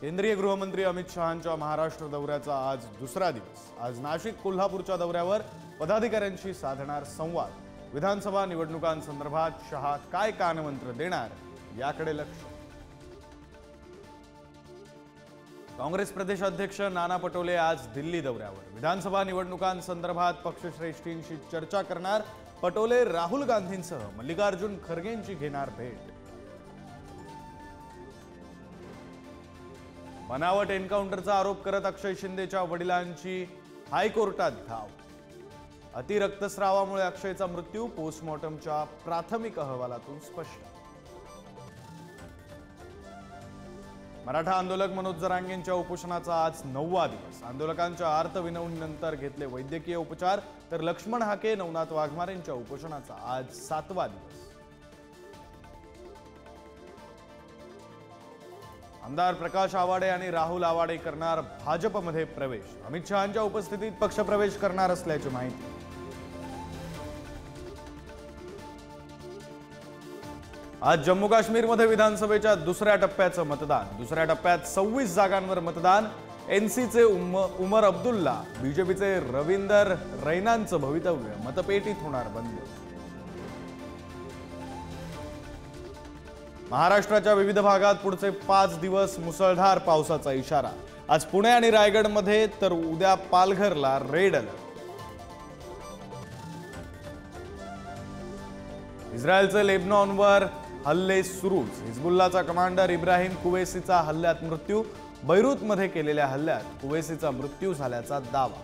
केंद्रीय गृहमंत्री अमित शहांच्या महाराष्ट्र दौऱ्याचा आज दुसरा दिवस। आज नाशिक कोल्हापूरच्या दौऱ्यावर पदाधिकाऱ्यांशी साधणार संवाद। विधानसभा निवडणुकांसंदर्भात शहा काय कानमंत्र देणार याकडे लक्ष। काँग्रेस प्रदेशाध्यक्ष नाना पटोले आज दिल्ली दौऱ्यावर। विधानसभा निवडणुकांसंदर्भात पक्षश्रेष्ठींशी चर्चा करणार। पटोले राहुल गांधींसह मल्लिकार्जुन खरगेंची घेणार भेट। बनावट एन्काउंटरचा आरोप करत अक्षय शिंदेच्या वडिलांची हायकोर्टात धाव। अतिरक्तस्रावामुळे अक्षयचा मृत्यू पोस्टमॉर्टमच्या प्राथमिक अहवालातून स्पष्ट। मराठा आंदोलक मनोज जरांगेंच्या उपोषणाचा आज 9वा दिवस। आंदोलकांच्या आर्तविनवणीनंतर घेतले वैद्यकीय उपचार, तर लक्ष्मण हाके नवनाथ वाघमारेंच्या उपोषणाचा आज 7वा दिवस। आमदार प्रकाश आवाडे आणि राहुल आवाडे करणार भाजपमध्ये प्रवेश। अमित शहांच्या उपस्थितीत पक्षप्रवेश करणार असल्याची माहिती। आज जम्मू काश्मीरमध्ये विधानसभेच्या दुसऱ्या टप्प्याचं मतदान। दुसऱ्या टप्प्यात 26 जागांवर मतदान। एनसीचे उमर अब्दुल्ला, बीजेपीचे रविंदर रैनांचं भवितव्य मतपेटीत होणार बंद। महाराष्ट्राच्या विविध भागात पुढचे 5 दिवस मुसळधार पावसाचा इशारा। आज पुणे आणि रायगडमध्ये, तर उद्या पालघरला रेड अलर्ट। इस्रायलचे लेबनॉनवर हल्ले सुरूच। हिजबुल्लाचा कमांडर इब्राहिम कुवेसीचा हल्ल्यात मृत्यू। बैरूतमध्ये केलेल्या हल्ल्यात कुवेसीचा मृत्यू झाल्याचा दावा।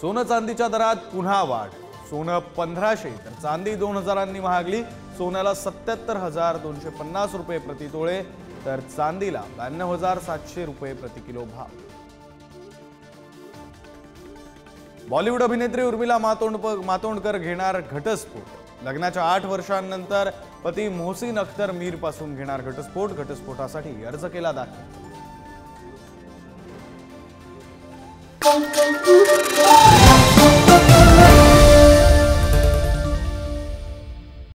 सोनं चांदीच्या दरात पुन्हा वाढ। सोनं 1500 तर चांदी 2000 महागली। सोन्याला 77,250 रुपये प्रति तोळे, तर चांदीला 92,700 रुपये प्रति किलो भाव। बॉलिवूड अभिनेत्री उर्मिला मातोंडकर घेणार घटस्फोट। लग्नाच्या 8 वर्षांनंतर पती मोहसिन अख्तर मीर पासून घेणार घटस्फोट। घटस्फोटासाठी अर्ज केला दाखल।